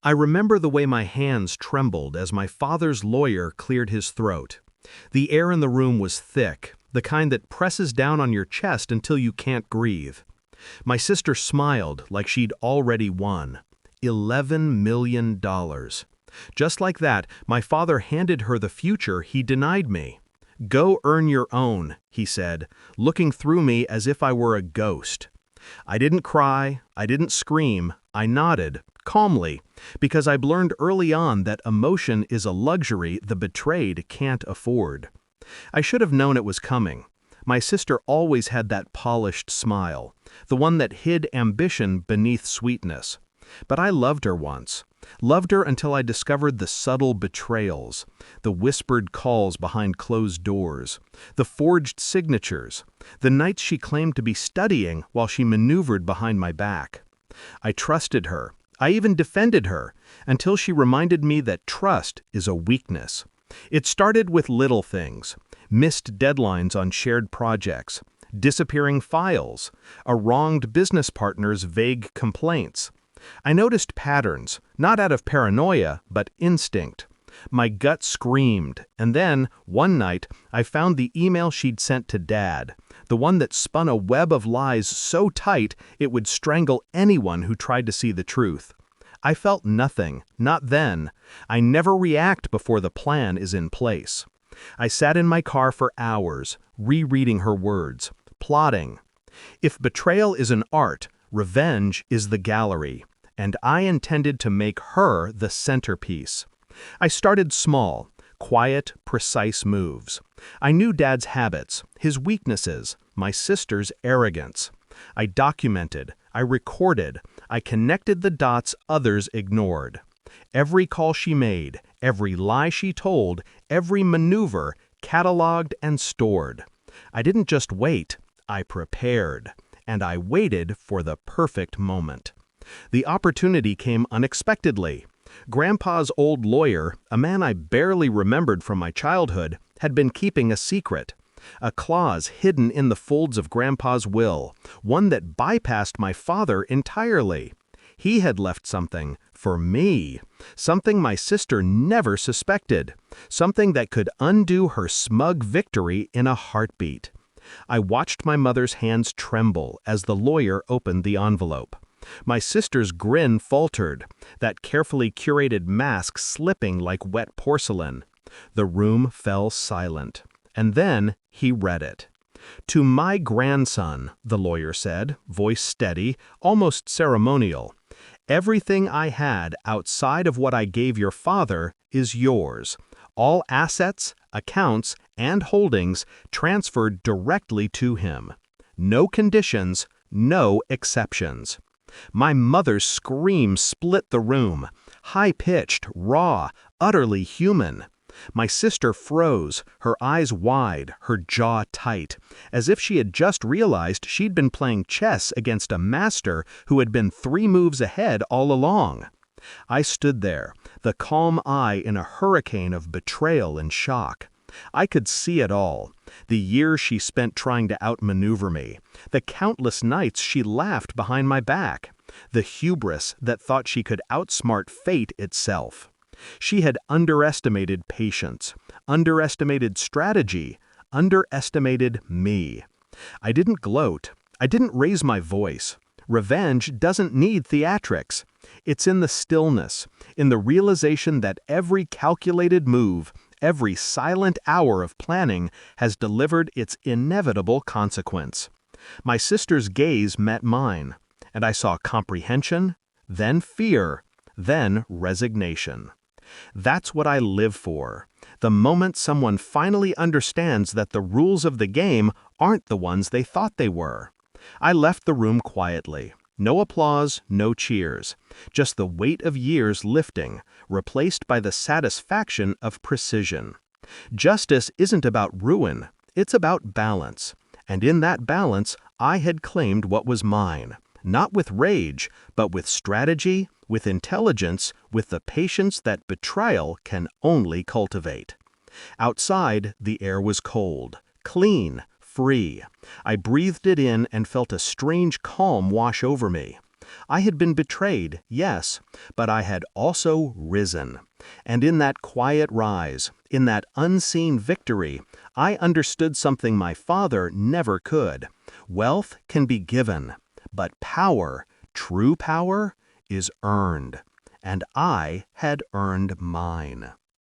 I remember the way my hands trembled as my father's lawyer cleared his throat. The air in the room was thick, the kind that presses down on your chest until you can't breathe. My sister smiled like she'd already won. $11 million. Just like that, my father handed her the future he denied me. "Go earn your own," he said, looking through me as if I were a ghost. I didn't cry, I didn't scream, I nodded, calmly, because I'd learned early on that emotion is a luxury the betrayed can't afford. I should have known it was coming. My sister always had that polished smile, the one that hid ambition beneath sweetness. But I loved her once. Loved her until I discovered the subtle betrayals, the whispered calls behind closed doors, the forged signatures, the nights she claimed to be studying while she maneuvered behind my back. I trusted her. I even defended her, until she reminded me that trust is a weakness. It started with little things: missed deadlines on shared projects, disappearing files, a wronged business partner's vague complaints. I noticed patterns, not out of paranoia, but instinct. My gut screamed, and then, one night, I found the email she'd sent to Dad, the one that spun a web of lies so tight it would strangle anyone who tried to see the truth. I felt nothing, not then. I never react before the plan is in place. I sat in my car for hours, rereading her words, plotting. If betrayal is an art, revenge is the gallery, and I intended to make her the centerpiece. I started small, quiet, precise moves. I knew Dad's habits, his weaknesses, my sister's arrogance. I documented, I recorded, I connected the dots others ignored. Every call she made, every lie she told, every maneuver, cataloged and stored. I didn't just wait, I prepared. And I waited for the perfect moment. The opportunity came unexpectedly. Grandpa's old lawyer, a man I barely remembered from my childhood, had been keeping a secret. A clause hidden in the folds of Grandpa's will, one that bypassed my father entirely. He had left something for me, something my sister never suspected, something that could undo her smug victory in a heartbeat. I watched my mother's hands tremble as the lawyer opened the envelope. My sister's grin faltered, that carefully curated mask slipping like wet porcelain. The room fell silent. And then he read it. "To my grandson," the lawyer said, voice steady, almost ceremonial. "Everything I had outside of what I gave your father is yours. All assets, accounts, and holdings transferred directly to him. No conditions, no exceptions." My mother's scream split the room, high-pitched, raw, utterly human. My sister froze, her eyes wide, her jaw tight, as if she had just realized she'd been playing chess against a master who had been 3 moves ahead all along. I stood there, the calm eye in a hurricane of betrayal and shock. I could see it all. The years she spent trying to outmaneuver me, the countless nights she laughed behind my back, the hubris that thought she could outsmart fate itself. She had underestimated patience, underestimated strategy, underestimated me. I didn't gloat. I didn't raise my voice. Revenge doesn't need theatrics. It's in the stillness, in the realization that every calculated move, every silent hour of planning has delivered its inevitable consequence. My sister's gaze met mine, and I saw comprehension, then fear, then resignation. That's what I live for. The moment someone finally understands that the rules of the game aren't the ones they thought they were. I left the room quietly. No applause, no cheers. Just the weight of years lifting, replaced by the satisfaction of precision. Justice isn't about ruin, it's about balance. And in that balance, I had claimed what was mine. Not with rage, but with strategy, with intelligence, with the patience that betrayal can only cultivate. Outside, the air was cold, clean, free. I breathed it in and felt a strange calm wash over me. I had been betrayed, yes, but I had also risen. And in that quiet rise, in that unseen victory, I understood something my father never could. Wealth can be given, but power, true power, is earned. And I had earned mine.